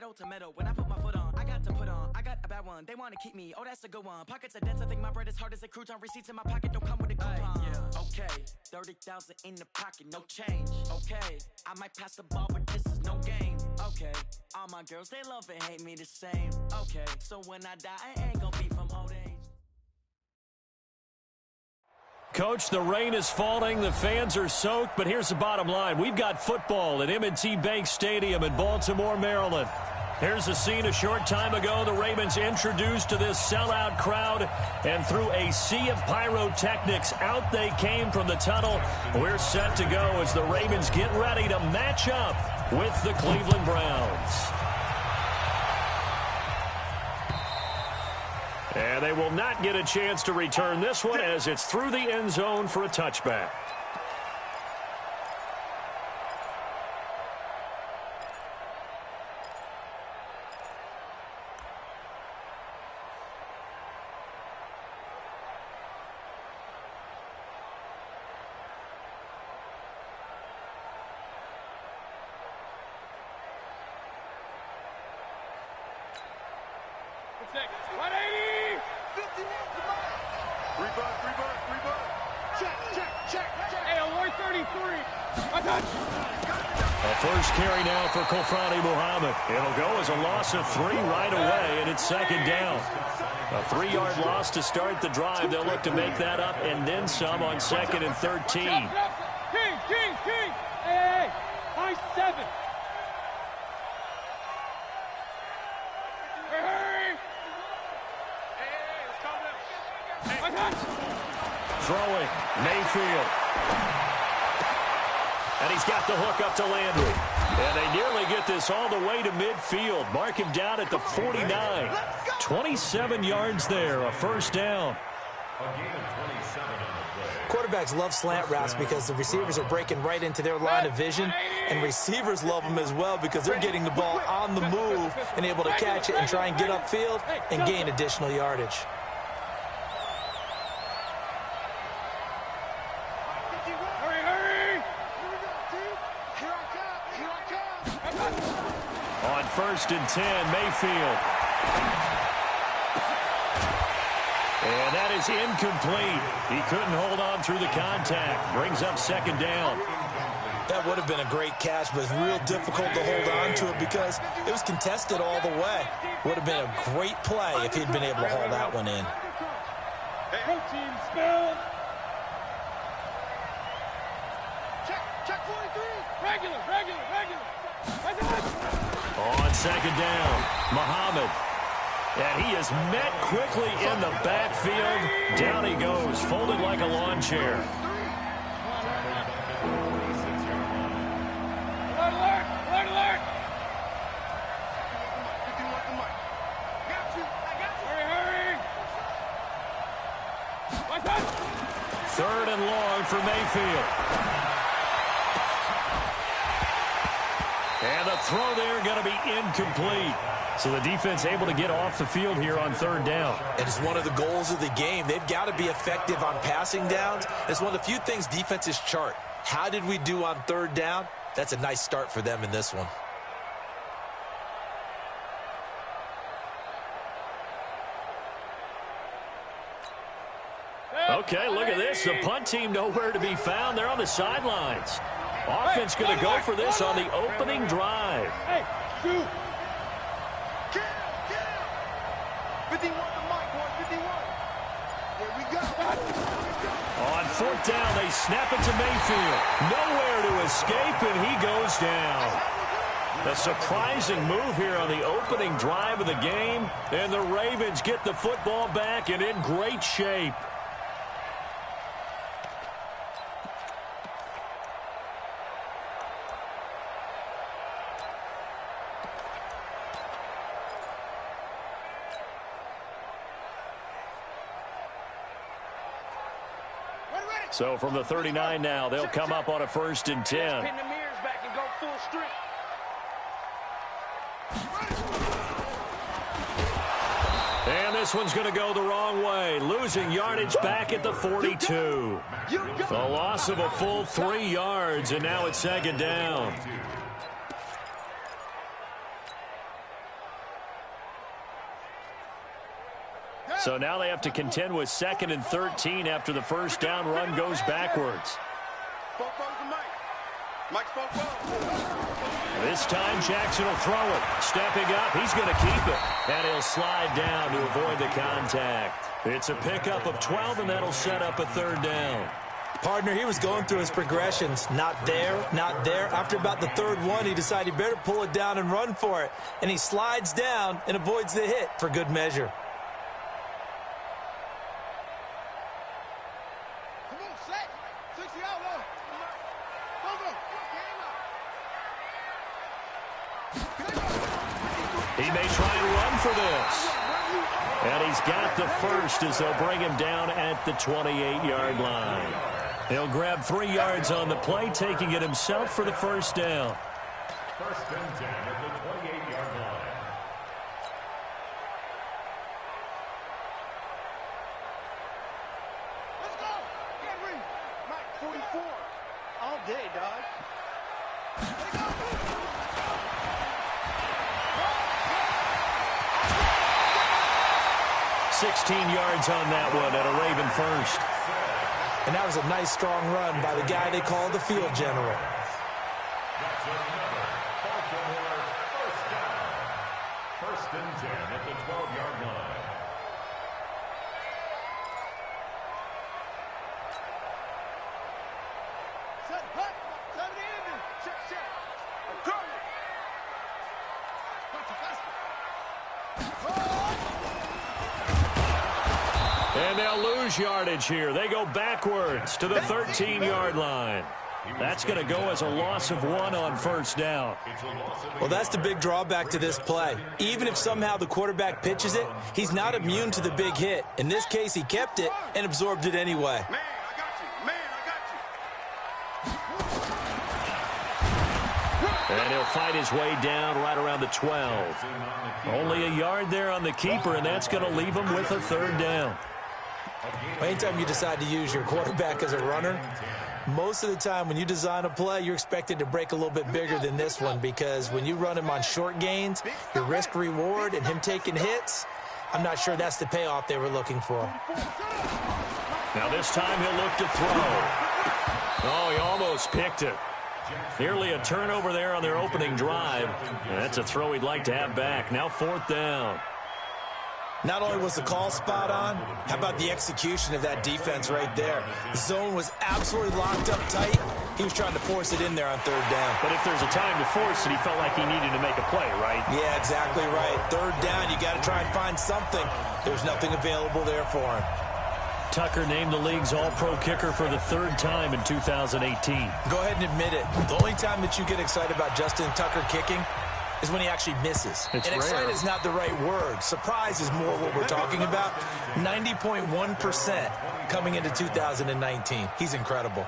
Tomato, tomato. When I put my foot on, I got to put on. I got a bad one. They want to keep me. Oh, that's a good one. Pockets are dense. I think my bread is hard as a crouton. Receipts in my pocket don't come with a coupon. Yeah. Okay. 30,000 in the pocket, no change. Okay. I might pass the ball, but this is no game. Okay. All my girls, they love and hate me the same. Okay. So when I die, I ain't gonna be from old age. Coach, the rain is falling, the fans are soaked, but here's the bottom line. We've got football at M&T Bank Stadium in Baltimore, Maryland. Here's a scene a short time ago. The Ravens introduced to this sellout crowd, and through a sea of pyrotechnics, out they came from the tunnel. We're set to go as the Ravens get ready to match up with the Cleveland Browns. And they will not get a chance to return this one as it's through the end zone for a touchback. It'll go as a loss of 3 right away, and it's second down. A 3-yard loss to start the drive. They'll look to make that up and then some on 2nd and 13. King! Hey! High 7! Hey! Let's calm down. Throwing, Mayfield. And he's got the hook up to Landry. And they nearly get this all the way to midfield. Mark him down at the 49. 27 yards there, a first down. Quarterbacks love slant routes because the receivers are breaking right into their line of vision, and receivers love them as well because they're getting the ball on the move and able to catch it and try and get upfield and gain additional yardage. On 1st and 10, Mayfield. And that is incomplete. He couldn't hold on through the contact. Brings up second down. That would have been a great catch, but it's real difficult to hold on to it because it was contested all the way. Would have been a great play if he'd been able to haul that one in. Team spell. Check 43. Regular. On second down, Muhammad. And he is met quickly in the backfield. Down he goes, folded like a lawn chair. Alert! Hurry! 3rd and long for Mayfield. And the throw there going to be incomplete. So the defense able to get off the field here on 3rd down. And it's one of the goals of the game. They've got to be effective on passing downs. It's one of the few things defenses chart. How did we do on 3rd down? That's a nice start for them in this one. Okay, look at this. The punt team nowhere to be found. They're on the sidelines. Offense going to go for this on the opening drive. Hey, shoot. 51 to Mike, 151. Here we go. On 4th down, they snap it to Mayfield. Nowhere to escape, and he goes down. A surprising move here on the opening drive of the game, and the Ravens get the football back and in great shape. So from the 39 now, they'll come up on a 1st and 10. Pin the mirrors back and go full strength. And this one's going to go the wrong way. Losing yardage back at the 42. A loss of a full 3 yards, and now it's 2nd down. So now they have to contend with 2nd and 13 after the first down run goes backwards. This time Jackson will throw it. Stepping up, he's going to keep it. And he'll slide down to avoid the contact. It's a pickup of 12, and that'll set up a 3rd down. Partner, he was going through his progressions. Not there, not there. After about the 3rd one, he decided he better pull it down and run for it. And he slides down and avoids the hit for good measure. He may try and run for this. And he's got the first as they'll bring him down at the 28-yard line. He'll grab 3 yards on the play, taking it himself for the first down. 1st and 10 at the 28-yard line. Let's go. Get ready. Mike, 44. All day, dog. Let's go. 16 yards on that one at a Raven first. And that was a nice, strong run by the guy they call the field general. That's another Baltimore first down. 1st and 10 at the 12-yard line. Set, hut. 70 in there. Check. I'm coming. Punch it faster. And they'll lose yardage here. They go backwards to the 13-yard line. That's going to go as a loss of 1 on first down. Well, that's the big drawback to this play. Even if somehow the quarterback pitches it, he's not immune to the big hit. In this case, he kept it and absorbed it anyway. Man, I got you. Man, I got you. And he'll fight his way down right around the 12. Only a yard there on the keeper, and that's going to leave him with a 3rd down. Anytime you decide to use your quarterback as a runner, most of the time when you design a play, you're expected to break a little bit bigger than this one, because when you run him on short gains, your risk-reward and him taking hits, I'm not sure that's the payoff they were looking for. Now this time he'll look to throw. Oh, he almost picked it. Nearly a turnover there on their opening drive. And that's a throw he'd like to have back. Now 4th down. Not only was the call spot on, how about the execution of that defense right there? The zone was absolutely locked up tight. He was trying to force it in there on 3rd down. But if there's a time to force it, he felt like he needed to make a play, right? Yeah, exactly right. 3rd down, you got to try and find something. There's nothing available there for him. Tucker named the league's all-pro kicker for the 3rd time in 2018. Go ahead and admit it. The only time that you get excited about Justin Tucker kicking is when he actually misses. It's and rare. excited is not the right word. Surprise is more what we're talking about. 90.1% coming into 2019. He's incredible.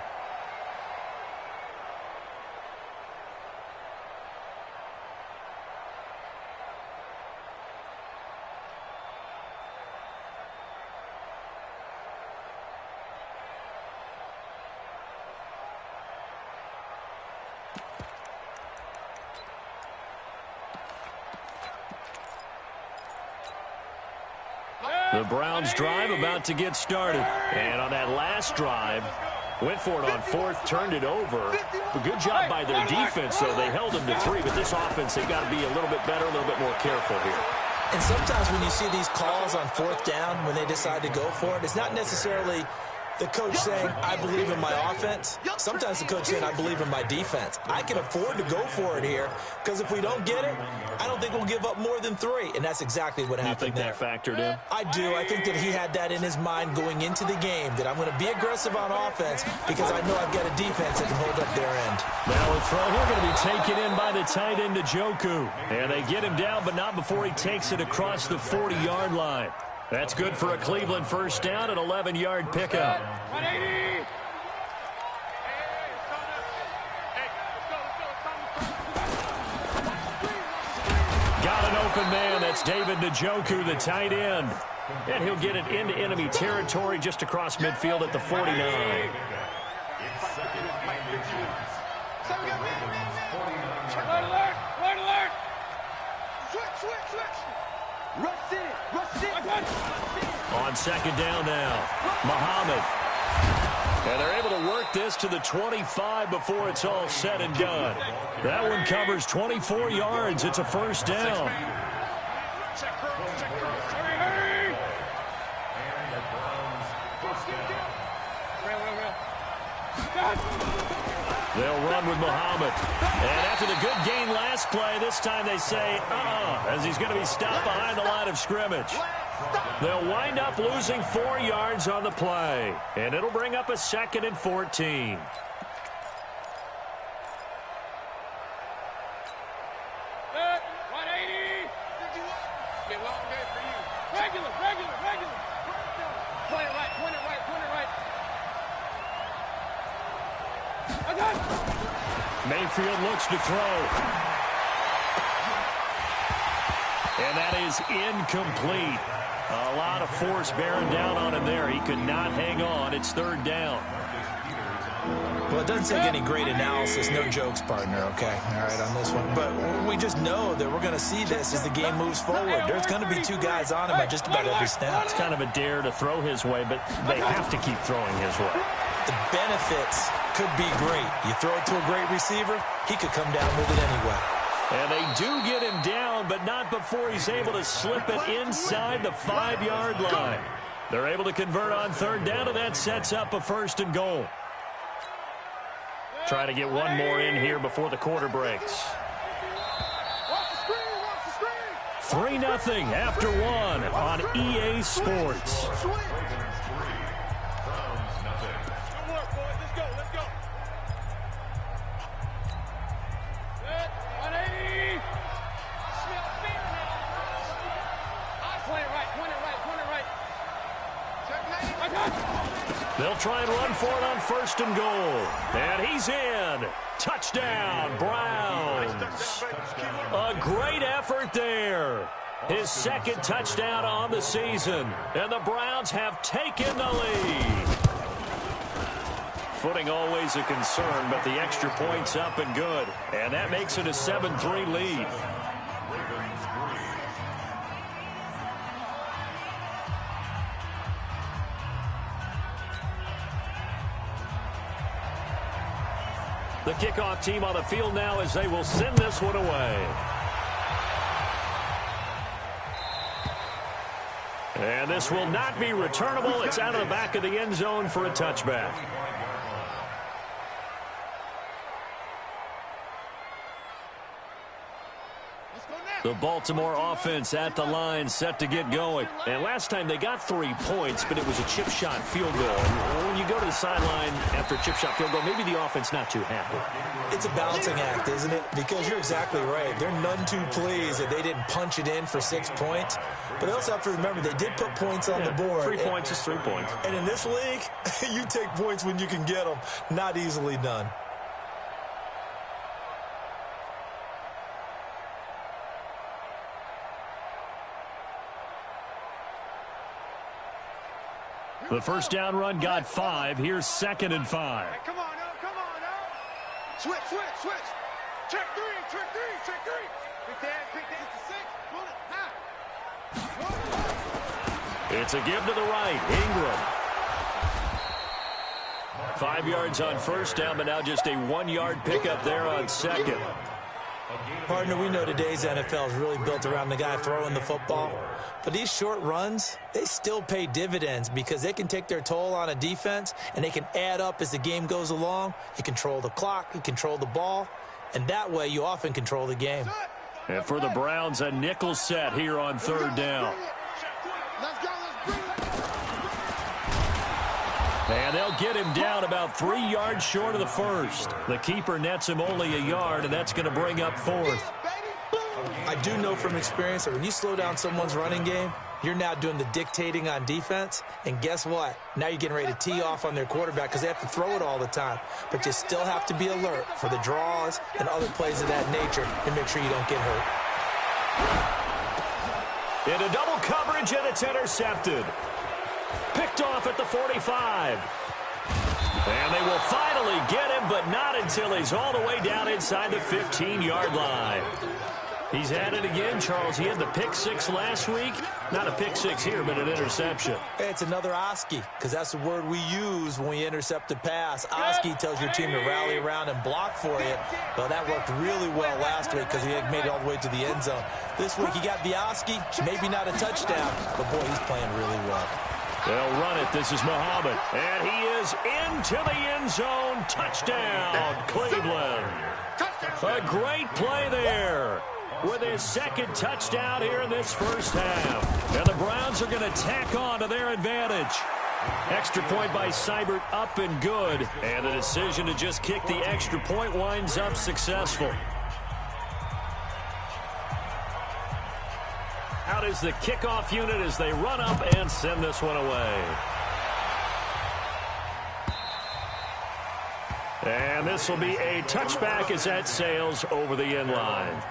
The Browns drive about to get started. And on that last drive, went for it on 4th, turned it over. A good job by their defense, though. They held them to 3, but this offense, they've got to be a little bit better, a little bit more careful here. And sometimes when you see these calls on 4th down, when they decide to go for it, it's not necessarily the coach saying, I believe in my offense. Sometimes the coach saying, I believe in my defense. I can afford to go for it here, because if we don't get it, I don't think we'll give up more than 3. And that's exactly what happened there. You think that factored in? I do. I think that he had that in his mind going into the game, that I'm going to be aggressive on offense because I know I've got a defense that can hold up their end. Now a throw here going to be taken in by the tight end, Njoku. And they get him down, but not before he takes it across the 40-yard line. That's good for a Cleveland first down, an 11-yard pickup. 180. Got an open man. That's David Njoku, the tight end. And he'll get it into enemy territory just across midfield at the 49. Alert, alert, alert, alert. Switch. Rush in. Rush in. On second down now, Muhammad. And they're able to work this to the 25 before it's all said and done. That one covers 24 yards. It's a first down. They'll run with Muhammad. And after the good gain last play, this time they say, as he's going to be stopped behind the line of scrimmage. They'll wind up losing 4 yards on the play. And it'll bring up a 2nd and 14. Mayfield looks to throw. And that is incomplete. A lot of force bearing down on him there. He could not hang on. It's 3rd down. Well, it doesn't take any great analysis. No jokes, partner, okay? All right, on this one. But we just know that we're going to see this as the game moves forward. There's going to be 2 guys on him at just about every snap. It's kind of a dare to throw his way, but they have to keep throwing his way. The benefits could be great. You throw it to a great receiver, he could come down with it anyway. And they do get him down, but not before he's able to slip it inside the 5-yard line. They're able to convert on 3rd down, and that sets up a 1st and goal. Try to get one more in here before the quarter breaks. 3-0 after 1 on EA Sports. They'll try and run for it on 1st and goal. And he's in. Touchdown, Browns. A great effort there. His 2nd touchdown on the season. And the Browns have taken the lead. Footing always a concern, but the extra point's up and good. And that makes it a 7-3 lead. The kickoff team on the field now as they will send this one away. And this will not be returnable. It's out of the back of the end zone for a touchback. The Baltimore offense at the line, set to get going. And last time they got 3 points, but it was a chip shot field goal. And when you go to the sideline after a chip shot field goal, maybe the offense not too happy. It's a balancing act, isn't it? Because you're exactly right. They're none too pleased that they didn't punch it in for 6 points. But they also have to remember they did put points on the board. 3 points is 3 points. And in this league, you take points when you can get them. Not easily done. The first down run got 5. Here's 2nd and 5. Hey, come on now, come on now. Switch, switch, switch. Check 3, check 3, check 3. Quick that, to 6. Pull it, high. It's a give to the right. Ingram. 5 yards on 1st down, but now just a 1-yard pickup there on 2nd. Partner, we know today's NFL is really built around the guy throwing the football. But these short runs, they still pay dividends because they can take their toll on a defense and they can add up as the game goes along. You control the clock, you control the ball, and that way you often control the game. And for the Browns, a nickel set here on 3rd down. Let's go, And they'll get him down about 3 yards short of the first. The keeper nets him only a yard, and that's going to bring up 4th. I do know from experience that when you slow down someone's running game, you're now doing the dictating on defense. And guess what? Now you're getting ready to tee off on their quarterback because they have to throw it all the time. But you still have to be alert for the draws and other plays of that nature and make sure you don't get hurt. Into double coverage, and it's intercepted. Picked off at the 45. And they will finally get him, but not until he's all the way down inside the 15-yard line. He's at it again, Charles. He had the pick six last week. Not a pick six here, but an interception. It's another Oski, because that's the word we use when we intercept a pass. Oski tells your team to rally around and block for you. But that worked really well last week because he had made it all the way to the end zone. This week he got the Oski, maybe not a touchdown, but boy, he's playing really well. They'll run it. This is Muhammad. And he is into the end zone. Touchdown, Cleveland. A great play there with his second touchdown here in this first half. And the Browns are going to tack on to their advantage. Extra point by Seibert up and good. And the decision to just kick the extra point winds up successful. Out is the kickoff unit as they run up and send this one away. And this will be a touchback as that sails over the end line.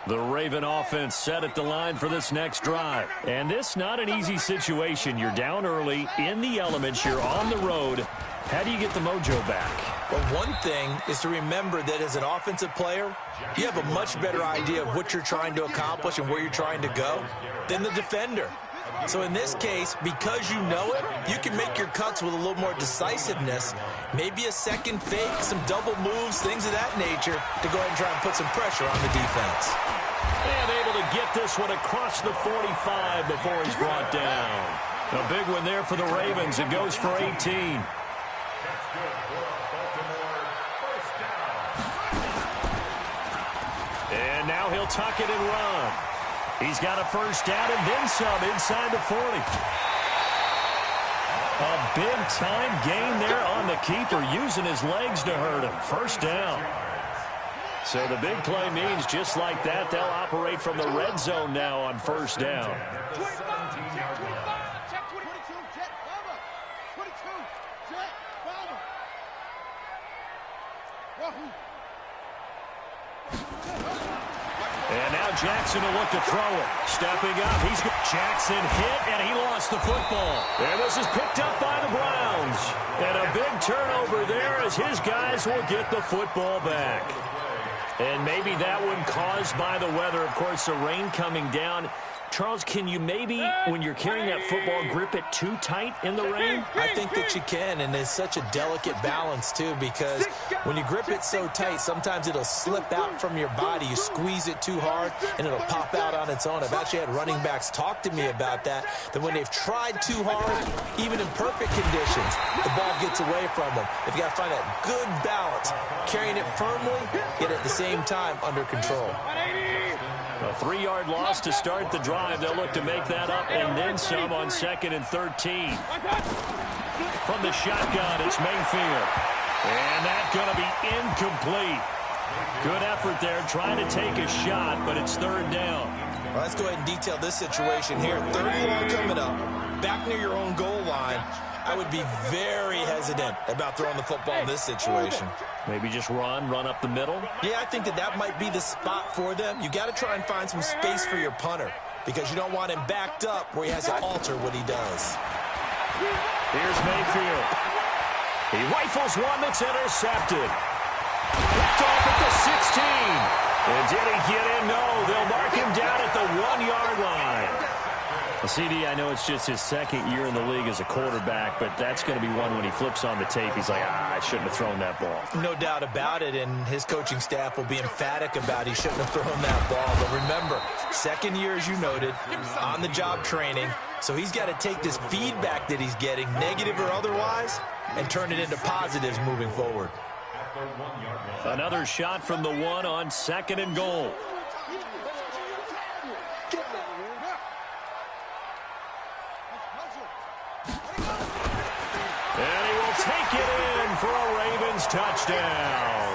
The Raven offense set at the line for this next drive. And this not an easy situation. You're down early, in the elements, you're on the road. How do you get the mojo back? Well, one thing is to remember that as an offensive player, you have a much better idea of what you're trying to accomplish and where you're trying to go than the defender. So in this case, because you know it, you can make your cuts with a little more decisiveness, maybe a second fake, some double moves, things of that nature, to go ahead and try and put some pressure on the defense. And able to get this one across the 45 before he's brought down. A big one there for the Ravens. It goes for 18. And now he'll tuck it and run. He's got a first down and then some inside the 40. A big-time gain there on the keeper, using his legs to hurt him. First down. So the big play means just like that, they'll operate from the red zone now on first down. And now Jackson will look to throw it. Stepping up, Jackson hit, and he lost the football. And this is picked up by the Browns. And a big turnover there as his guys will get the football back. And maybe that one caused by the weather. Of course, the rain coming down. Charles, can you maybe, when you're carrying that football, grip it too tight in the rain? I think that you can, and it's such a delicate balance, too, because when you grip it so tight, sometimes it'll slip out from your body. You squeeze it too hard, and it'll pop out on its own. I've actually had running backs talk to me about that when they've tried too hard, even in perfect conditions, the ball gets away from them. If you got to find that good balance, carrying it firmly, yet at the same time under control. A 3-yard loss to start the drive. They'll look to make that up and then some on 2nd and 13. From the shotgun, it's Mayfield. And that's going to be incomplete. Good effort there trying to take a shot, but it's 3rd down. Well, let's go ahead and detail this situation here. 3rd and long coming up, back near your own goal line. I would be very hesitant about throwing the football in this situation. Maybe just run up the middle? Yeah, I think that might be the spot for them. You got to try and find some space for your punter because you don't want him backed up where he has to alter what he does. Here's Mayfield. He rifles one that's intercepted. Picked off at the 16. And did he get in? No, they'll mark him down at the 1-yard line. CD, I know it's just his 2nd year in the league as a quarterback, but that's going to be one when he flips on the tape. He's like, I shouldn't have thrown that ball. No doubt about it, and his coaching staff will be emphatic about he shouldn't have thrown that ball. But remember, 2nd year, as you noted, on-the-job training, so he's got to take this feedback that he's getting, negative or otherwise, and turn it into positives moving forward. Another shot from the 1 on 2nd and goal. And he will take it in for a Ravens touchdown.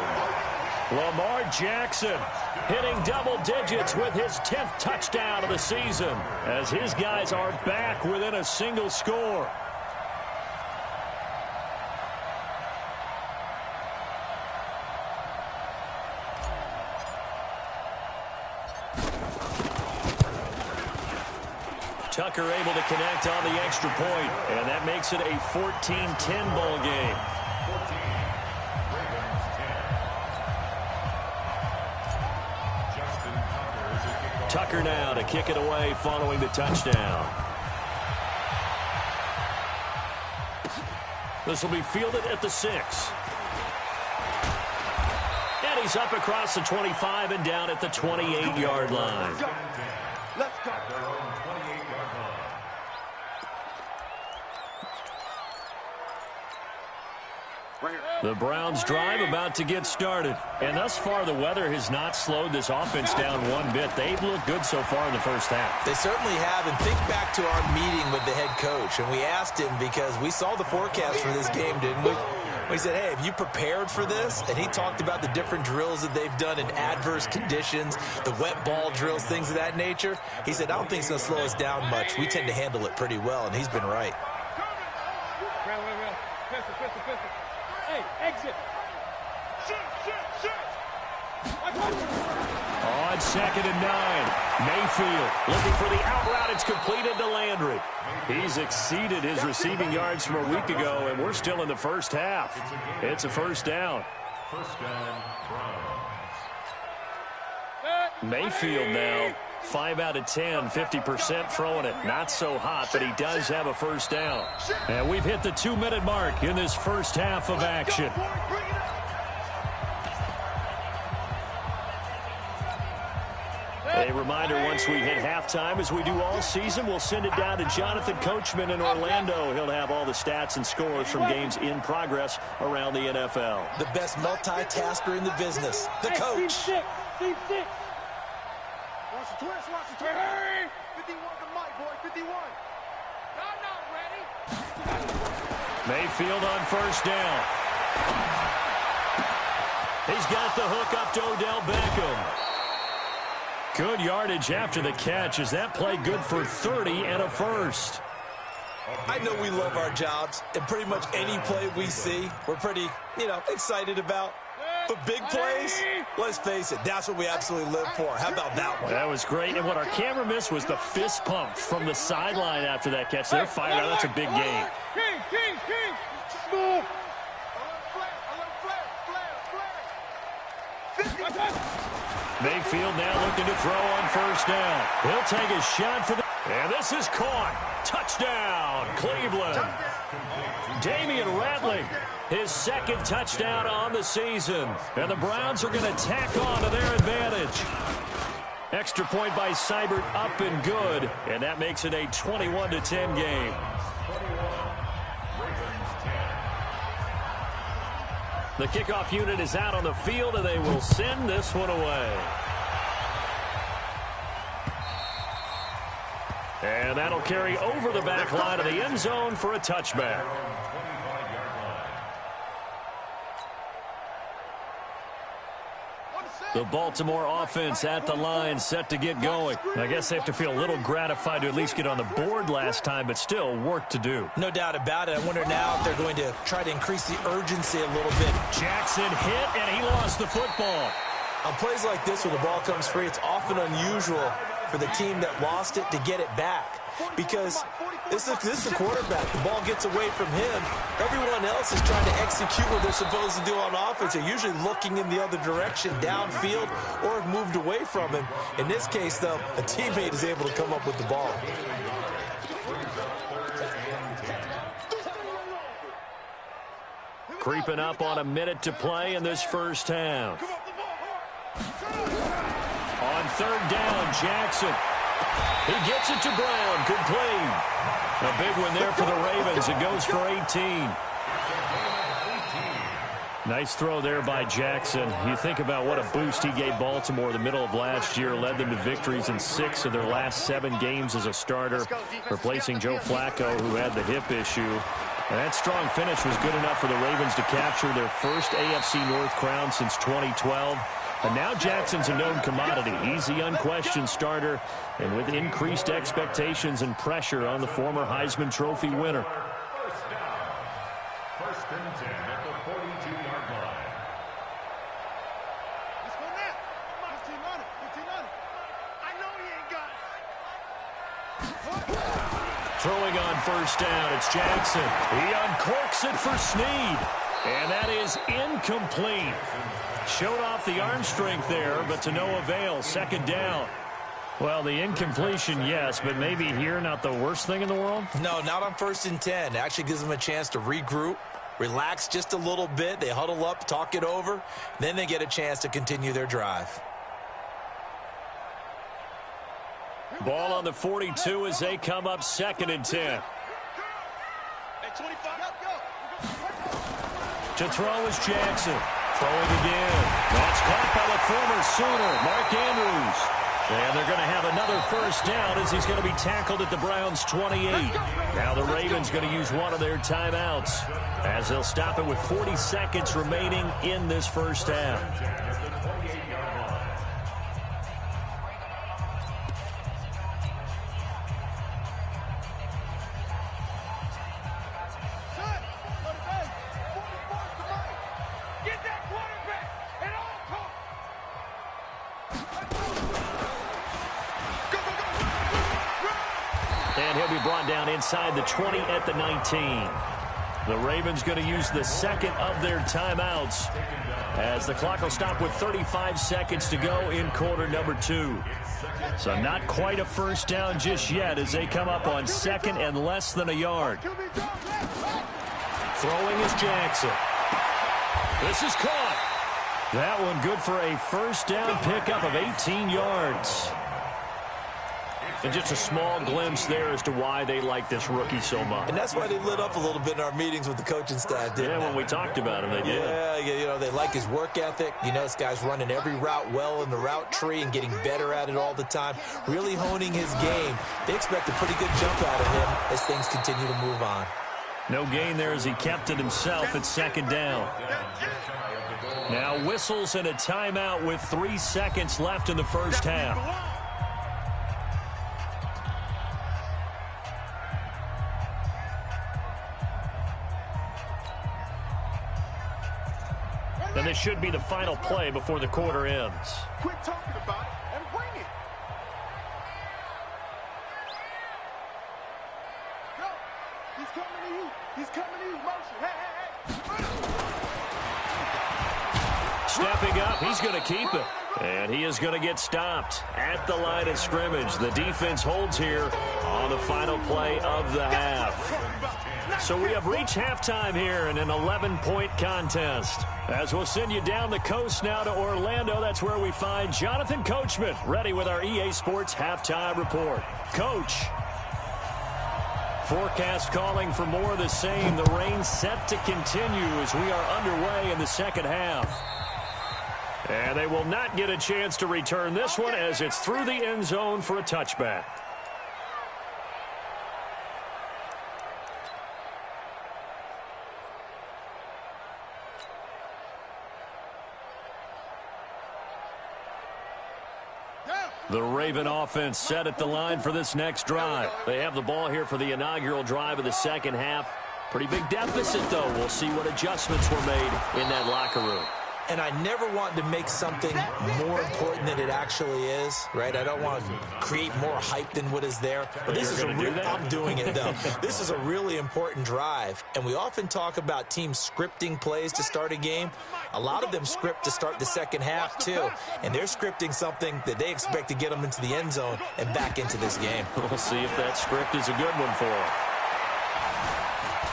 Lamar Jackson hitting double digits with his 10th touchdown of the season as his guys are back within a single score. Tucker able to connect on the extra point, and that makes it a 14-10 ball game. 14, Ravens 10. Justin Tucker now to kick it away following the touchdown. This will be fielded at the 6. And he's up across the 25 and down at the 28-yard line. Let's go. At their own 28-yard line. Right here. The Browns drive about to get started. And thus far, the weather has not slowed this offense down one bit. They've looked good so far in the first half. They certainly have. And think back to our meeting with the head coach. And we asked him because we saw the forecast for this game, didn't we? We said, hey, have you prepared for this? And he talked about the different drills that they've done in adverse conditions, the wet ball drills, things of that nature. He said, I don't think it's going to slow us down much. We tend to handle it pretty well, and he's been right. Pistol. Hey, exit. Shit. On 2nd and 9, Mayfield looking for the out route. It's completed to Landry. He's exceeded his receiving yards from a week ago, and we're still in the first half. It's a first down. First down, Browns. Mayfield now, 5 out of 10, 50% throwing it. Not so hot, but he does have a first down. And we've hit the 2-minute mark in this first half of action. A reminder, once we hit halftime, as we do all season, we'll send it down to Jonathan Coachman in Orlando. He'll have all the stats and scores from games in progress around the NFL. The best multitasker in the business, the coach. Team 6. Watch the twist. 51 the mic, boy. 51. I'm not ready. Mayfield on first down. He's got the hook up to Odell Beckham. Good yardage after the catch. Is that play good for 30 and a first? I know we love our jobs, and pretty much any play we see, we're pretty, excited about. But big plays, let's face it, that's what we absolutely live for. How about that one? That was great, and what our camera missed was the fist pump from the sideline after that catch. They're fired out. That's a big gain. King. Move. Mayfield now looking to throw on first down. He'll take a shot for the... And this is caught. Touchdown, Cleveland. Damian Ratley, his second touchdown on the season. And the Browns are going to tack on to their advantage. Extra point by Seibert, up and good. And that makes it a 21-10 game. The kickoff unit is out on the field, and they will send this one away. And that'll carry over the back line of the end zone for a touchback. The Baltimore offense at the line, set to get going. I guess they have to feel a little gratified to at least get on the board last time, but still work to do. No doubt about it. I wonder now if they're going to try to increase the urgency a little bit. Jackson hit, and he lost the football. On plays like this where the ball comes free, it's often unusual for the team that lost it to get it back. Because this is the quarterback. The ball gets away from him. Everyone else is trying to execute what they're supposed to do on offense. They're usually looking in the other direction, downfield, or have moved away from him. In this case, though, a teammate is able to come up with the ball. Creeping up on a minute to play in this first half. On third down, Jackson. He gets it to Brown. Good play. A big one there for the Ravens. It goes for 18. Nice throw there by Jackson. You think about what a boost he gave Baltimore the middle of last year. Led them to victories in 6 of their last 7 games as a starter, replacing Joe Flacco, who had the hip issue. And that strong finish was good enough for the Ravens to capture their first AFC North crown since 2012. And now Jackson's a known commodity. He's the unquestioned starter, and with increased expectations and pressure on the former Heisman Trophy winner. First and 10 at the 42-yard line. Let's go now. 15 on it. I know he ain't got it. Throwing on first down, it's Jackson. He uncorks it for Snead. And that is incomplete. Showed off the arm strength there, but to no avail. Second down. Well, the incompletion, yes, but maybe here not the worst thing in the world? No, not on 1st and 10. It actually gives them a chance to regroup, relax just a little bit. They huddle up, talk it over. Then they get a chance to continue their drive. Ball on the 42 as they come up 2nd and 10. To throw is Jackson. Throwing again. That's caught by the former Sooner, Mark Andrews. And they're going to have another first down as he's going to be tackled at the Browns' 28. Now the Ravens going to use one of their timeouts as they'll stop it with 40 seconds remaining in this first half. And he'll be brought down inside the 20 at the 19. The Ravens going to use the second of their timeouts as the clock will stop with 35 seconds to go in quarter number 2. So not quite a first down just yet as they come up on 2nd and less than a yard. Throwing is Jackson. This is caught. That one good for a first down pickup of 18 yards. And just a small glimpse there as to why they like this rookie so much. And that's why they lit up a little bit in our meetings with the coaching staff, didn't they? When we talked about him, they did. Yeah, you know, they like his work ethic. You know, this guy's running every route well in the route tree and getting better at it all the time, really honing his game. They expect a pretty good jump out of him as things continue to move on. No gain there as he kept it himself at 2nd down. Now whistles and a timeout with 3 seconds left in the first half. And this should be the final play before the quarter ends. Quit talking about it and bring it. Go. He's coming to you. He's coming to you. Motion. Hey. Stepping up, he's going to keep it. And he is going to get stopped at the line of scrimmage. The defense holds here on the final play of the half. So we have reached halftime here in an 11-point contest. As we'll send you down the coast now to Orlando, that's where we find Jonathan Coachman, ready with our EA Sports halftime report. Coach. Forecast calling for more of the same. The rain set to continue as we are underway in the second half. And they will not get a chance to return this one as it's through the end zone for a touchback. The Raven offense set at the line for this next drive. They have the ball here for the inaugural drive of the second half. Pretty big deficit, though. We'll see what adjustments were made in that locker room. And I never want to make something more important than it actually is, right? I don't want to create more hype than what is there. But this is I'm doing it, though. This is a really important drive. And we often talk about teams scripting plays to start a game. A lot of them script to start the second half, too. And they're scripting something that they expect to get them into the end zone and back into this game. We'll see if that script is a good one for them.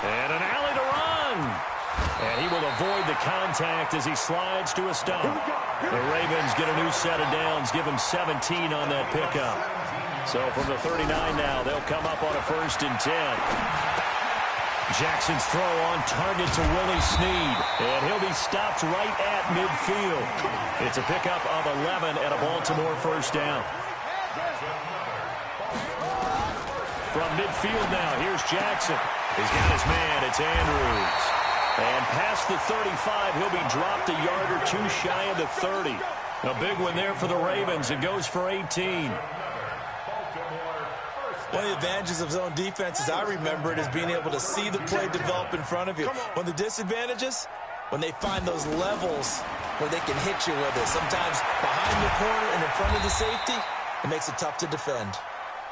And an alley to run. And he will avoid the contact as he slides to a stop. The Ravens get a new set of downs, give him 17 on that pickup. So from the 39 now, they'll come up on a 1st and 10. Jackson's throw on target to Willie Snead. And he'll be stopped right at midfield. It's a pickup of 11 and a Baltimore first down. From midfield now, here's Jackson. He's got his man, it's Andrews. And past the 35, he'll be dropped a yard or two shy of the 30. A big one there for the Ravens. It goes for 18. One of the advantages of zone defense, as I remember it, is being able to see the play develop in front of you. One of the disadvantages, when they find those levels where they can hit you with it, sometimes behind the corner and in front of the safety, it makes it tough to defend.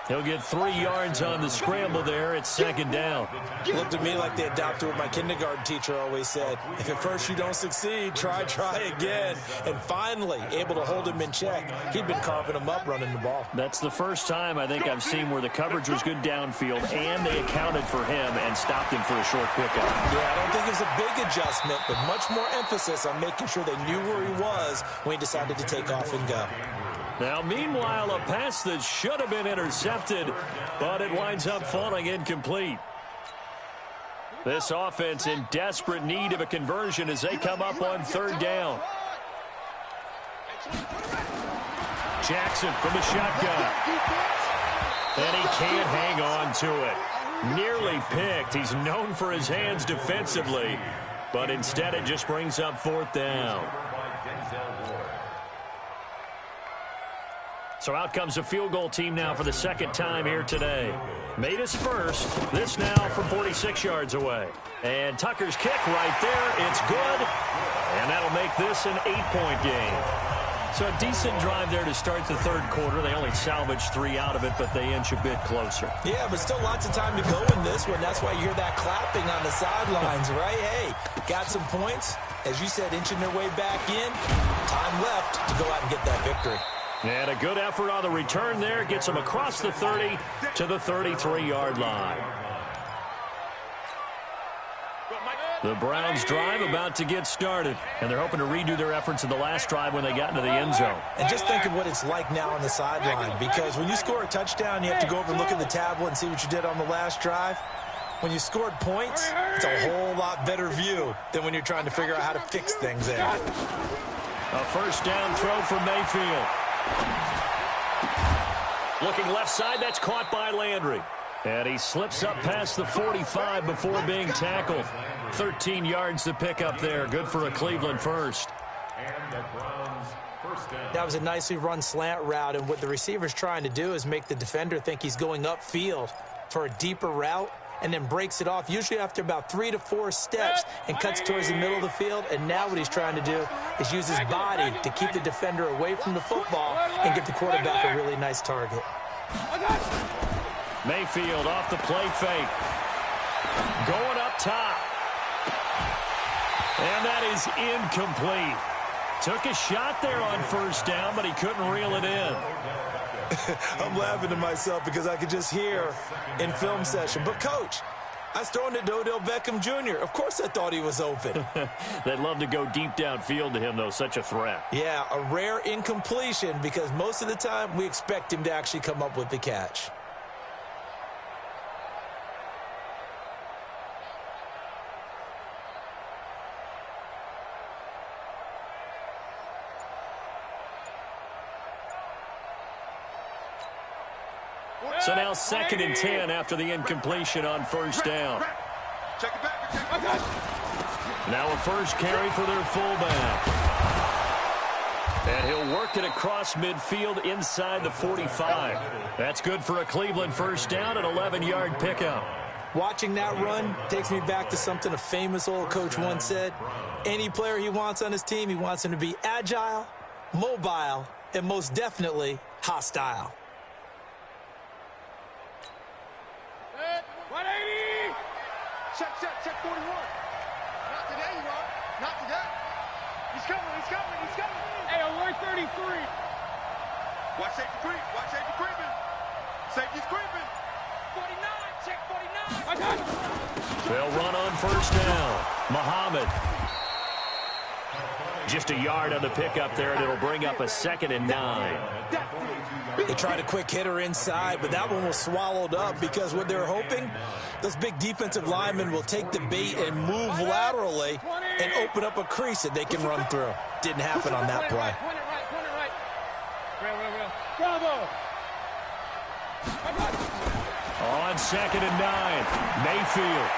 He'll get 3 yards on the scramble there. It's second down. Looked to me like they adopted what my kindergarten teacher always said. If at first you don't succeed, try again. And finally, able to hold him in check. He'd been carving him up running the ball. That's the first time I think I've seen where the coverage was good downfield and they accounted for him and stopped him for a short pickup. Yeah, I don't think it was a big adjustment, but much more emphasis on making sure they knew where he was when he decided to take off and go. Now, meanwhile, a pass that should have been intercepted, but it winds up falling incomplete. This offense in desperate need of a conversion as they come up on third down. Jackson from the shotgun. And he can't hang on to it. Nearly picked. He's known for his hands defensively, but instead it just brings up fourth down. So out comes the field goal team now for the second time here today. Made his first. This now from 46 yards away. And Tucker's kick right there. It's good. And that'll make this an 8-point game. So a decent drive there to start the third quarter. They only salvaged 3 out of it, but they inch a bit closer. Yeah, but still lots of time to go in this one. That's why you hear that clapping on the sidelines, right? Hey, got some points. As you said, inching their way back in. Time left to go out and get that victory. And a good effort on the return there. Gets them across the 30 to the 33-yard line. The Browns drive about to get started. And they're hoping to redo their efforts in the last drive when they got into the end zone. And just think of what it's like now on the sideline. Because when you score a touchdown, you have to go over and look at the tablet and see what you did on the last drive. When you scored points, it's a whole lot better view than when you're trying to figure out how to fix things there. A first down throw for Mayfield. Looking left side, that's caught by Landry. And he slips up past the 45 before being tackled. 13 yards to pick up there. Good for a Cleveland first. That was a nicely run slant route, and what the receiver's trying to do is make the defender think he's going upfield for a deeper route, and then breaks it off, usually after about 3 to 4 steps, and cuts towards the middle of the field. And now what he's trying to do is use his body to keep the defender away from the football and give the quarterback a really nice target. Mayfield off the play fake. Going up top. And that is incomplete. Took a shot there on first down, but he couldn't reel it in. I'm laughing to myself because I could just hear in film session. But, Coach, I was throwing to Odell Beckham Jr. Of course I thought he was open. They'd love to go deep downfield to him, though. Such a threat. Yeah, a rare incompletion because most of the time we expect him to actually come up with the catch. So now 2nd and 10 after the incompletion on first down. Check it back. Now a first carry for their fullback. And he'll work it across midfield inside the 45. That's good for a Cleveland first down, an 11-yard pickup. Watching that run takes me back to something a famous old coach once said. Any player he wants on his team, he wants him to be agile, mobile, and most definitely hostile. 180! Check 41. Not today, you are. Not today. He's coming. Hey, alert 33. Watch safety creep. Watch safety creeping. Safety's creeping. 49. Check 49. I got it. They'll run on first down. Muhammad. Just a yard on the pickup there, and it'll bring up a 2nd and 9. They tried a quick hitter inside, but that one was swallowed up because what they're hoping, those big defensive linemen will take the bait and move laterally and open up a crease that they can run through. Didn't happen on that play. Point it right. Real. Bravo. On 2nd and 9, Mayfield.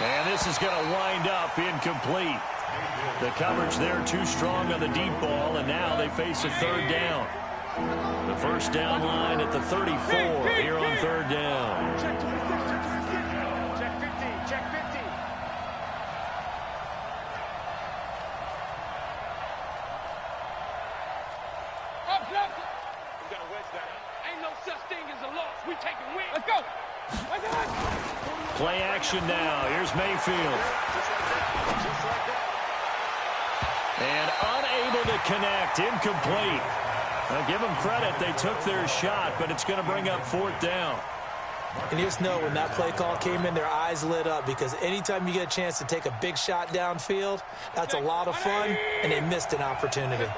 And this is going to wind up incomplete. The coverage there too strong on the deep ball, and now they face a third down. The first down line at the 34 here on third down. Check 26, check 50. Up. We got a wedge down. Play action now. Here's Mayfield. And unable to connect. Incomplete. Now give them credit. They took their shot, but it's going to bring up 4th down. And you just know when that play call came in, their eyes lit up, because anytime you get a chance to take a big shot downfield, that's a lot of fun, and they missed an opportunity.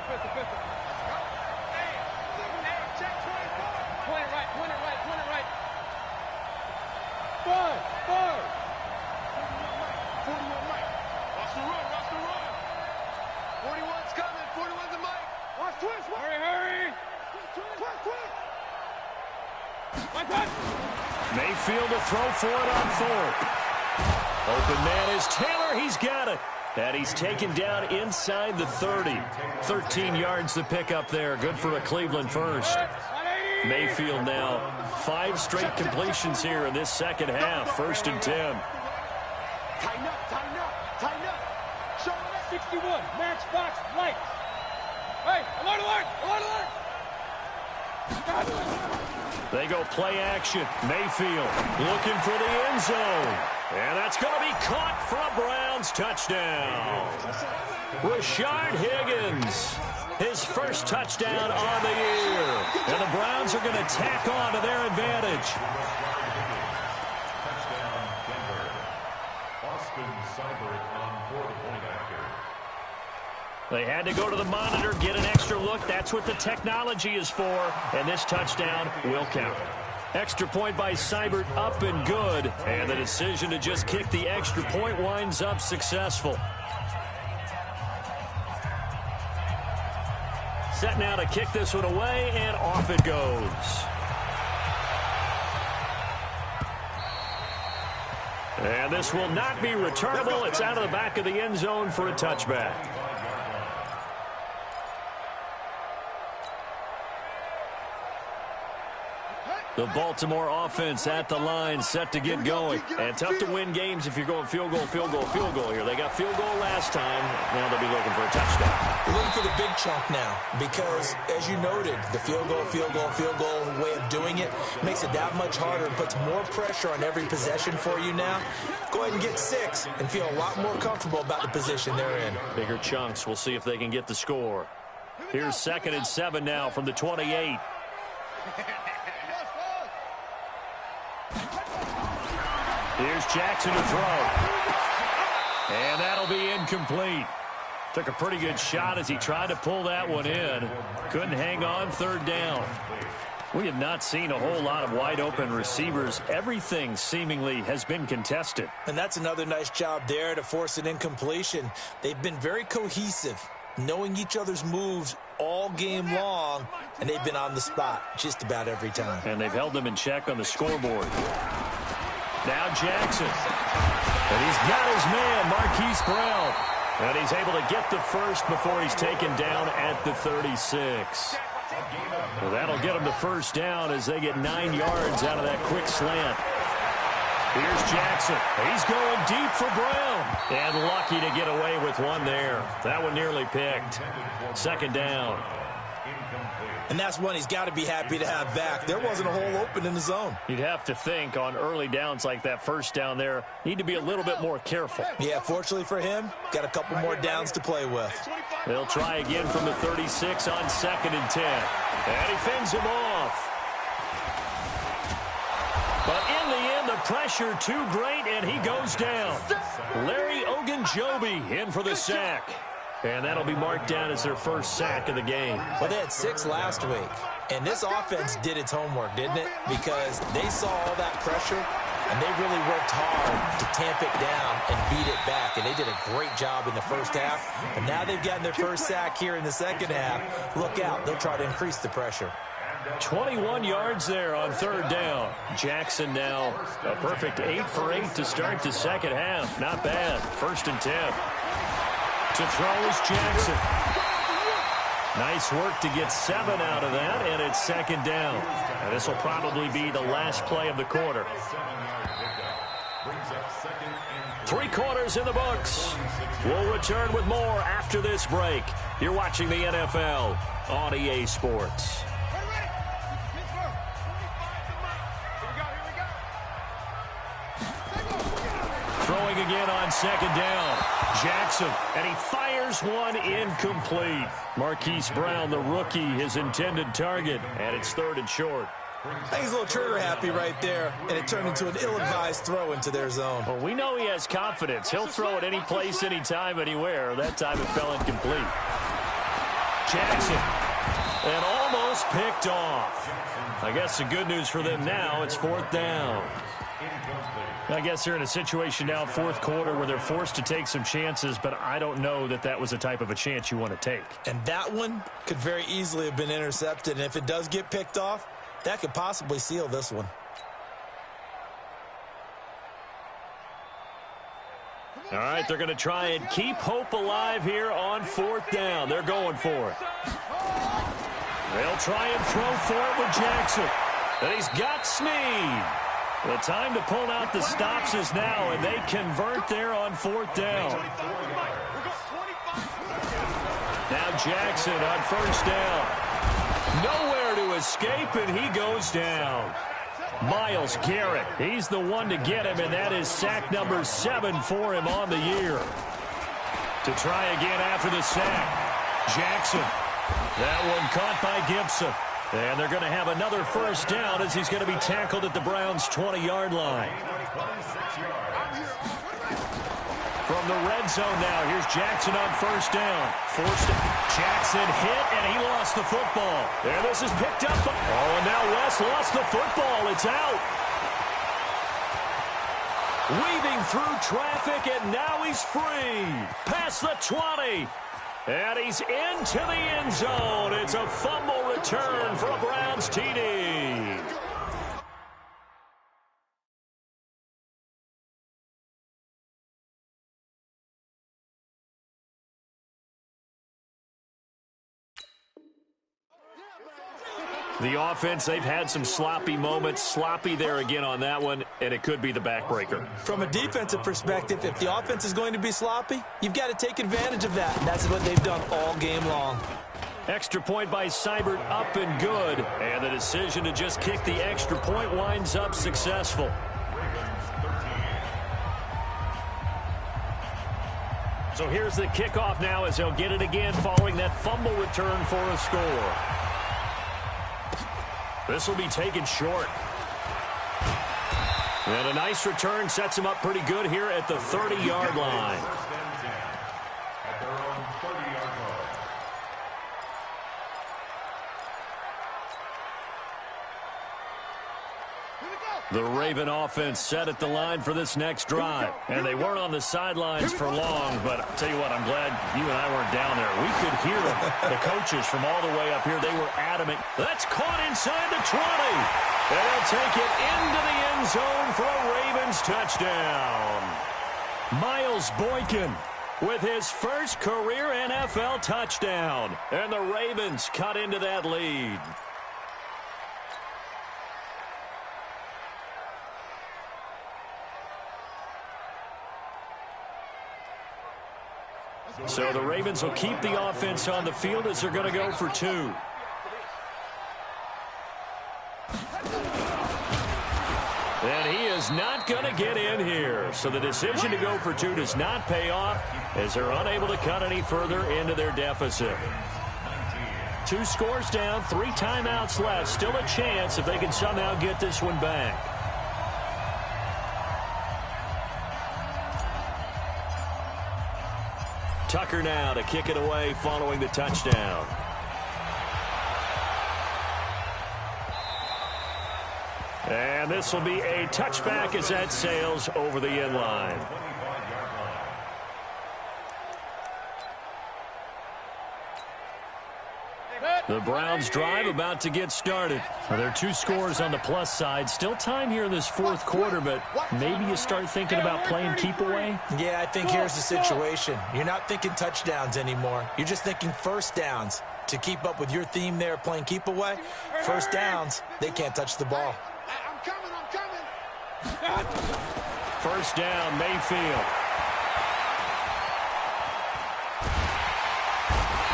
Mayfield to throw for it on 4th. Open man is Taylor. He's got it. And he's taken down inside the 30. 13 yards to pick up there. Good for a Cleveland first. Mayfield now 5 straight completions here in this second half. 1st and 10. Tighten up, tighten up, tighten up. Show them that 61. Matchbox lights. Hey, alert, alert, alert, alert. They go play action. Mayfield looking for the end zone. And that's going to be caught for a Browns touchdown. Rashard Higgins, his first touchdown on the year. And the Browns are going to tack on to their advantage. Touchdown, Denver. Austin Seibert on for the point after. They had to go to the monitor, get an extra look. That's what the technology is for. And this touchdown will count. Extra point by Seibert, up and good. And the decision to just kick the extra point winds up successful. Set now to kick this one away, and off it goes. And this will not be returnable. It's out of the back of the end zone for a touchback. The Baltimore offense at the line, set to get going. And tough to win games if you're going field goal, field goal, field goal here. They got field goal last time. Now they'll be looking for a touchdown. Looking for the big chunk now, because, as you noted, the field goal way of doing it makes it that much harder and puts more pressure on every possession for you now. Go ahead and get 6 and feel a lot more comfortable about the position they're in. Bigger chunks. We'll see if they can get the score. Here's 2nd and 7 now from the 28. Here's Jackson to throw. And that'll be incomplete. Took a pretty good shot as he tried to pull that one in. Couldn't hang on, 3rd down. We have not seen a whole lot of wide open receivers. Everything seemingly has been contested. And that's another nice job there to force an incompletion. They've been very cohesive, knowing each other's moves all game long, and they've been on the spot just about every time. And they've held them in check on the scoreboard. Now Jackson. And he's got his man, Marquise Brown. And he's able to get the first before he's taken down at the 36. Well, that'll get him the first down as they get 9 yards out of that quick slant. Here's Jackson. He's going deep for Brown. And lucky to get away with one there. That one nearly picked. 2nd down. And that's one he's got to be happy to have back. There wasn't a hole open in the zone. You'd have to think on early downs like that first down there, need to be a little bit more careful. Yeah, fortunately for him, got a couple more downs to play with. They'll try again from the 36 on 2nd and 10. And he fends him off. But in the end, the pressure too great, and he goes down. Larry Ogunjobi in for the sack. And that'll be marked down as their first sack of the game. Well, they had 6 last week. And this offense did its homework, didn't it? Because they saw all that pressure, and they really worked hard to tamp it down and beat it back. And they did a great job in the first half. And now they've gotten their first sack here in the second half. Look out. They'll try to increase the pressure. 21 yards there on 3rd down. Jackson now a perfect 8 for 8 to start the second half. Not bad. 1st and 10. To throw is Jackson. Nice work to get 7 out of that, and it's 2nd down. And this will probably be the last play of the quarter. 3 quarters in the books. We'll return with more after this break. You're watching the NFL on EA Sports. again on second down. Jackson, and he fires one incomplete. Marquise Brown, the rookie, his intended target, and it's 3rd and short. I think he's a little trigger happy right there, and it turned into an ill-advised throw into their zone. Well, we know he has confidence. He'll throw it any place, anytime, anywhere. That time it fell incomplete. Jackson, and almost picked off. I guess the good news for them now, it's 4th down. I guess they're in a situation now, 4th quarter, where they're forced to take some chances, but I don't know that that was the type of a chance you want to take. And that one could very easily have been intercepted, and if it does get picked off, that could possibly seal this one. All right, they're going to try and keep hope alive here on 4th down. They're going for it. They'll try and throw for it with Jackson. And he's got Snead. The time to pull out the stops is now, and they convert there on 4th down. Now Jackson on 1st down. Nowhere to escape, and he goes down. Myles Garrett, he's the one to get him, and that is sack number 7 for him on the year. To try again after the sack. Jackson. That one caught by Gibson. And they're going to have another 1st down as he's going to be tackled at the Browns' 20-yard line. From the red zone now, here's Jackson on 1st down. Forced it. Jackson hit, and he lost the football. There, this is picked up. Oh, and now West lost the football. It's out. Weaving through traffic, and now he's free. Past the 20. And he's into the end zone. It's a fumble return for a Browns TD. The offense, they've had some sloppy moments. Sloppy there again on that one, and it could be the backbreaker. From a defensive perspective, if the offense is going to be sloppy, you've got to take advantage of that. And that's what they've done all game long. Extra point by Seibert, up and good. And the decision to just kick the extra point winds up successful. So here's the kickoff now as they'll get it again following that fumble return for a score. This will be taken short. And a nice return sets him up pretty good here at the 30-yard line. At their own 30-yard line. The Raven offense set at the line for this next drive. And they weren't on the sidelines for long, but I'll tell you what, I'm glad you and I weren't down there. We could hear them. The coaches from all the way up here, they were adamant. That's caught inside the 20. And they'll take it into the end zone for a Ravens touchdown. Miles Boykin with his first career NFL touchdown. And the Ravens cut into that lead. So the Ravens will keep the offense on the field as they're going to go for 2. And he is not going to get in here. So the decision to go for 2 does not pay off as they're unable to cut any further into their deficit. 2 scores down, 3 timeouts left. Still a chance if they can somehow get this one back. Tucker now to kick it away following the touchdown. And this will be a touchback as that sails over the end line. The Browns drive about to get started. Well, there are 2 scores on the plus side. Still time here in this 4th quarter, but maybe you start thinking about playing keep away? Yeah, I think here's the situation. You're not thinking touchdowns anymore. You're just thinking 1st downs. To keep up with your theme there, playing keep away, 1st downs, they can't touch the ball. I'm coming. 1st down, Mayfield.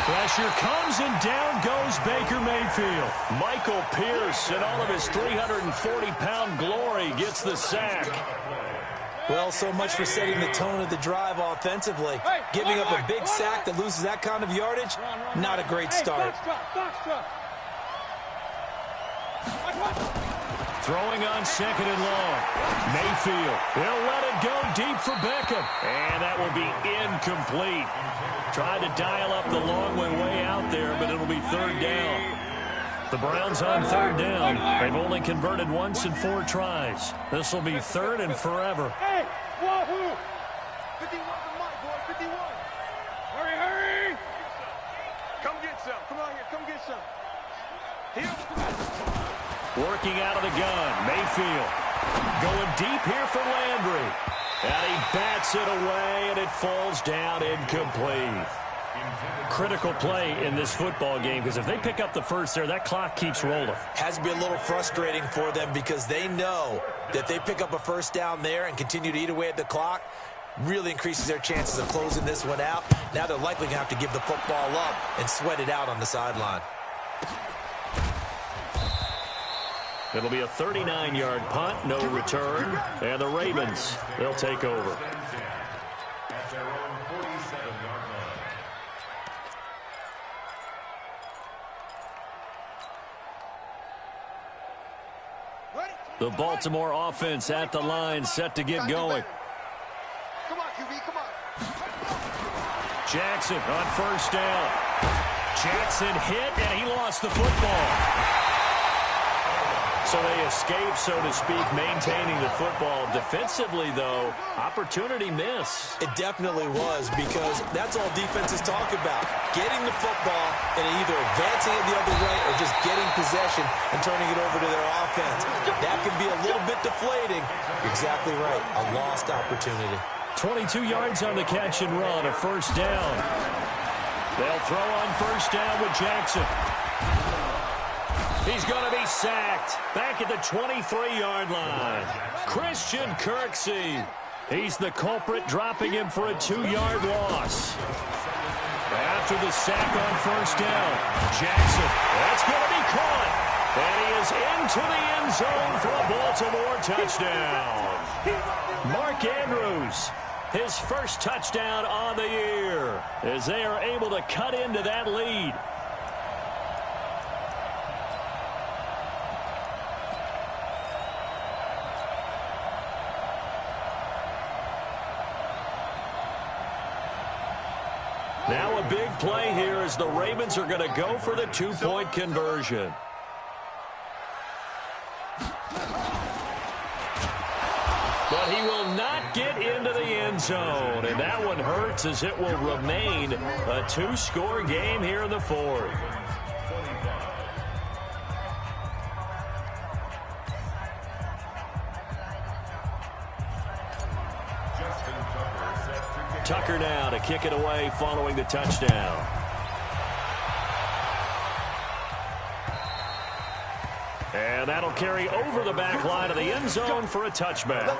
Pressure comes, and down goes Baker Mayfield. Michael Pierce, in all of his 340-pound glory, gets the sack. Well, so much for setting the tone of the drive offensively. Giving up a big sack that loses that kind of yardage, not a great start. Throwing on 2nd and long. Mayfield will let it go deep for Beckham. And that will be incomplete. Tried to dial up the long way out there, but it'll be 3rd down. The Browns on 3rd down. They've only converted once in 4 tries. This will be 3rd and forever. Hey, wahoo! 51 the mic, boy, 51. Hurry, hurry! Come get some. Come on here, come get some. Here. Working out of the gun, Mayfield. Going deep here for Landry. And he bats it away, and it falls down incomplete. Critical play in this football game, because if they pick up the first there, that clock keeps rolling. Has to be a little frustrating for them because they know that they pick up a first down there and continue to eat away at the clock, really increases their chances of closing this one out. Now they're likely going to have to give the football up and sweat it out on the sideline. It'll be a 39-yard punt, no return. And the Ravens, they'll take over. At their own 47-yard line. The Baltimore offense at the line, set to get going. Come on, QB, come on. Jackson on 1st down. Jackson hit, and he lost the football. So they escape, so to speak, maintaining the football. Defensively, though, opportunity miss. It definitely was, because that's all defenses talk about. Getting the football and either advancing it the other way or just getting possession and turning it over to their offense. That can be a little bit deflating. You're exactly right. A lost opportunity. 22 yards on the catch and run, a 1st down. They'll throw on 1st down with Jackson. He's going to be sacked back at the 23-yard line. Christian Kirksey. He's the culprit, dropping him for a 2-yard loss. After the sack on 1st down, Jackson, that's going to be caught. And he is into the end zone for a Baltimore touchdown. Mark Andrews, his first touchdown on the year, as they are able to cut into that lead. Now a big play here as the Ravens are going to go for the 2-point conversion. But he will not get into the end zone, and that one hurts as it will remain a 2-score game here in the 4th. Tucker now to kick it away following the touchdown. And that'll carry over the back line of the end zone for a touchback.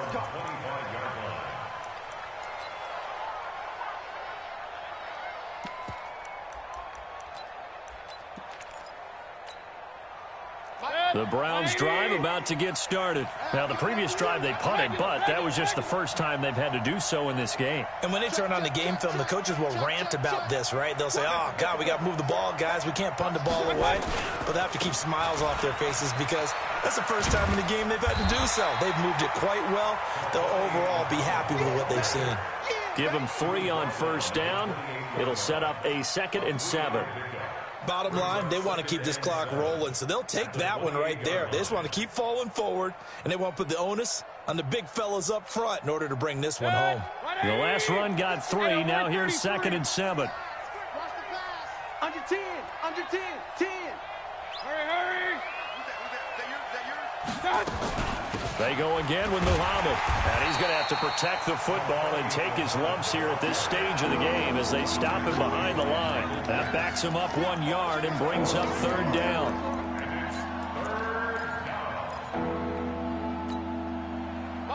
The Browns drive about to get started. Now, the previous drive they punted, but that was just the first time they've had to do so in this game. And when they turn on the game film, the coaches will rant about this, right? They'll say, oh, God, we got to move the ball, guys. We can't punt the ball away. But they have to keep smiles off their faces because that's the first time in the game they've had to do so. They've moved it quite well. They'll overall be happy with what they've seen. Give them 3 on 1st down. It'll set up a 2nd and 7. Bottom line, they want to keep this clock rolling, so they'll take that one right there. They just want to keep falling forward, and they want to put the onus on the big fellas up front in order to bring this one home. The last run got 3. Now here's 2nd and 7. Under 10, under 10, 10. Hurry, hurry. Is that yours? They go again with Muhammad. And he's going to have to protect the football and take his lumps here at this stage of the game as they stop him behind the line. That backs him up 1 yard and brings up 3rd down.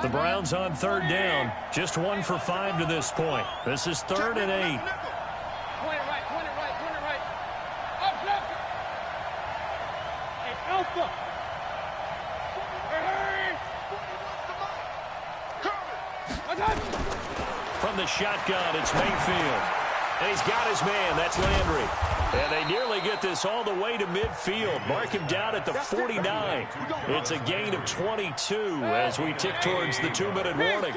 The Browns on 3rd down. Just 1 for 5 to this point. This is 3rd and 8. Point it right, point it right, point it right. Up, left. Hey, Alpha. From the shotgun, it's Mayfield. And he's got his man. That's Landry. And they nearly get this all the way to midfield. Mark him down at the 49. It's a gain of 22 as we tick towards the 2-minute warning.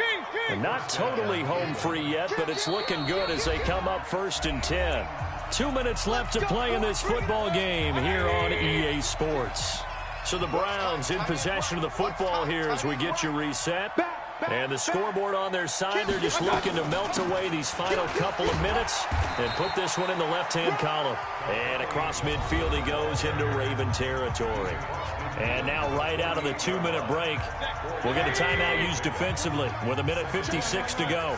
And not totally home free yet, but it's looking good as they come up 1st and 10. 2 minutes left to play in this football game here on EA Sports. So the Browns in possession of the football here as we get you reset. And the scoreboard on their side, they're just looking to melt away these final couple of minutes and put this one in the left-hand column. And across midfield he goes into Raven territory. And now right out of the 2-minute break, we'll get a timeout used defensively with 1:56 to go.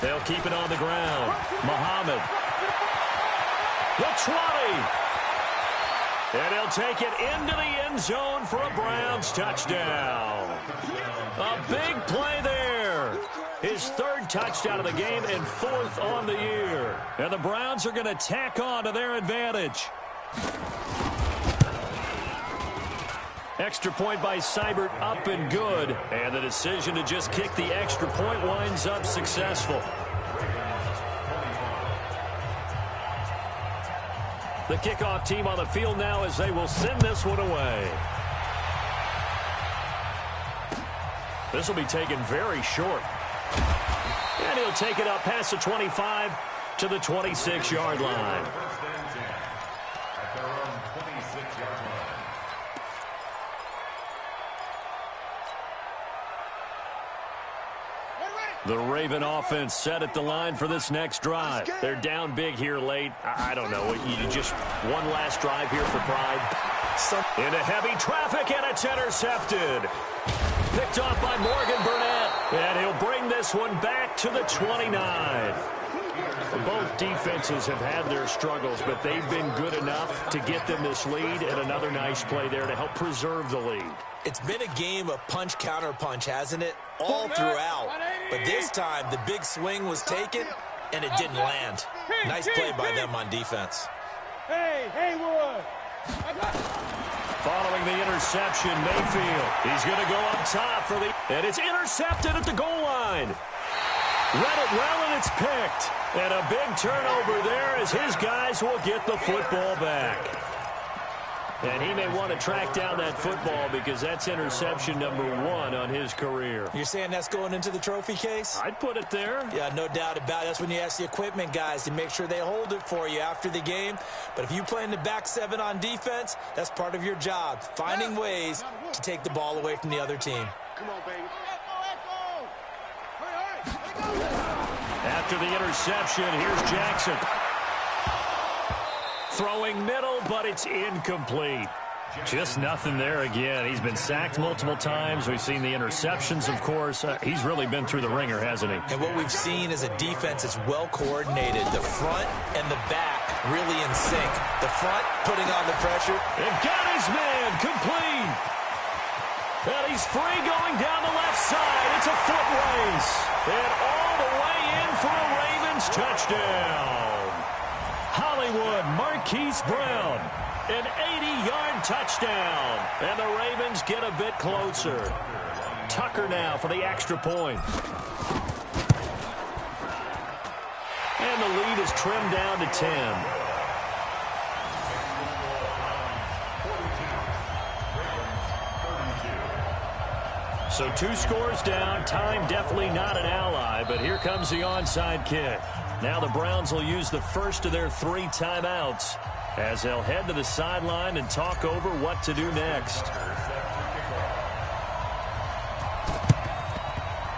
They'll keep it on the ground. Muhammad. The 20. And he'll take it into the end zone for a Browns touchdown. A big play there. His 3rd touchdown of the game and 4th on the year. And the Browns are going to tack on to their advantage. Extra point by Seibert up and good. And the decision to just kick the extra point winds up successful. The kickoff team on the field now as they will send this one away. This will be taken very short. And he'll take it up past the 25 to the 26-yard line. At their own 26-yard line. The Raven offense set at the line for this next drive. They're down big here late. I don't know. You just one last drive here for pride. Into heavy traffic, and it's intercepted. Picked off by Morgan Burnett. And he'll bring this one back to the 29. Both defenses have had their struggles, but they've been good enough to get them this lead, and another nice play there to help preserve the lead. It's been a game of punch-counter-punch, hasn't it? All throughout. But this time, the big swing was taken, and it didn't land. Nice play by them on defense. Hey, Haywood. Following the interception, Mayfield. He's going to go up top for the... And it's intercepted at the goal line. Read it well, and it's picked. And a big turnover there as his guys will get the football back. And he may want to track down that football because that's interception number 1 on his career. You're saying that's going into the trophy case? I'd put it there. Yeah, no doubt about it. That's when you ask the equipment guys to make sure they hold it for you after the game. But if you play in the back 7 on defense, that's part of your job, finding ways to take the ball away from the other team. Come on, baby. After the interception, here's Jackson. Throwing middle, but it's incomplete. Just nothing there again. He's been sacked multiple times. We've seen the interceptions, of course. He's really been through the ringer, hasn't he? And what we've seen is a defense that's well coordinated. The front and the back really in sync. The front putting on the pressure. And got his man complete. And he's free going down the left side. It's a foot race. And all the way in for a Ravens touchdown. Hollywood Marquise Brown, an 80-yard touchdown, and the Ravens get a bit closer. Tucker now for the extra point. And the lead is trimmed down to 10. So 2 scores down. Time definitely not an ally, but here comes the onside kick. Now the Browns will use the first of their 3 timeouts as they'll head to the sideline and talk over what to do next.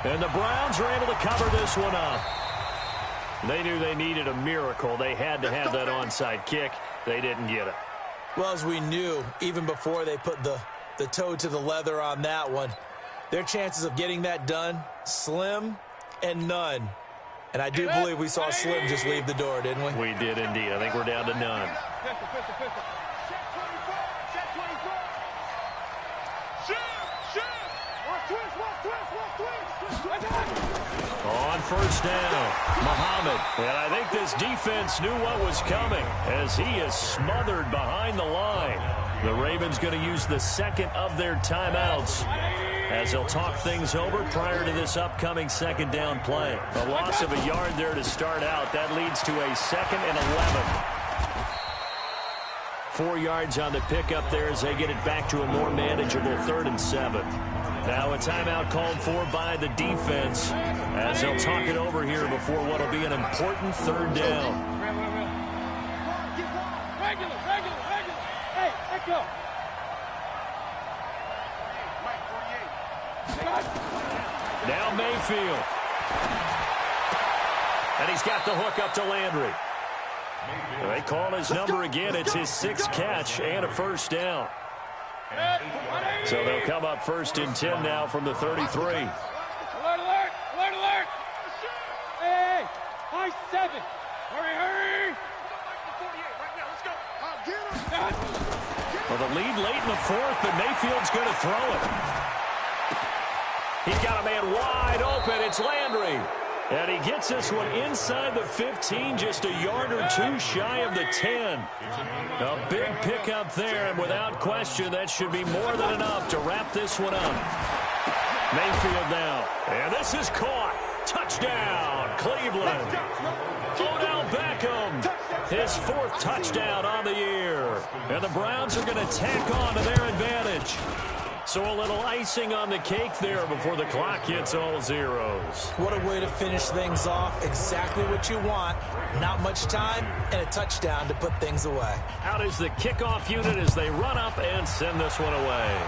And the Browns are able to cover this one up. They knew they needed a miracle. They had to have that onside kick. They didn't get it. Well, as we knew, even before they put the toe to the leather on that one, their chances of getting that done, slim and none. And I do believe we saw Slim just leave the door, didn't we? We did indeed. I think we're down to none. On first down, Muhammad. And I think this defense knew what was coming as he is smothered behind the line. The Ravens going to use the second of their timeouts. as they'll talk things over prior to this upcoming second down play. A loss of a yard there to start out. That leads to a 2nd and 11. 4 yards on the pickup there as they get it back to a more manageable 3rd and 7. Now a timeout called for by the defense as they'll talk it over here before what will be an important 3rd down. Regular. Hey, let's go. Now Mayfield. And he's got the hook up to Landry. They call his number again. It's his 6th catch and a 1st down. So they'll come up 1st and 10 now from the 33. Alert. Hey, high 7. Hurry. Well, the lead late in the 4th, but Mayfield's going to throw it. He's got a man wide open. It's Landry. And he gets this one inside the 15, just a yard or 2 shy of the 10. A big pickup there, and without question, that should be more than enough to wrap this one up. Mayfield now. And this is caught. Touchdown, Cleveland. Odell Beckham, his 4th touchdown on the year. And the Browns are going to tack on to their advantage. So a little icing on the cake there before the clock hits all zeros. What a way to finish things off. Exactly what you want. Not much time and a touchdown to put things away. Out is the kickoff unit as they run up and send this one away.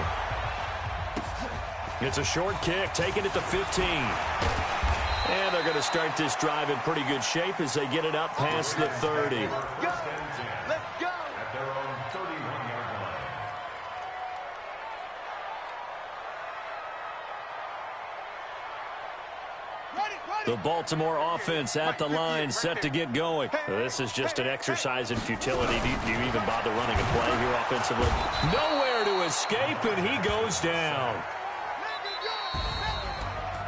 It's a short kick, taking it to 15. And they're going to start this drive in pretty good shape as they get it up past the 30. Let's go. At their own 31-yard line. The Baltimore offense at the line, set to get going. This is just an exercise in futility. Do you even bother running a play here offensively? Nowhere to escape, and he goes down.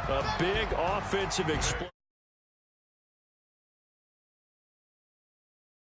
A big offensive explosion.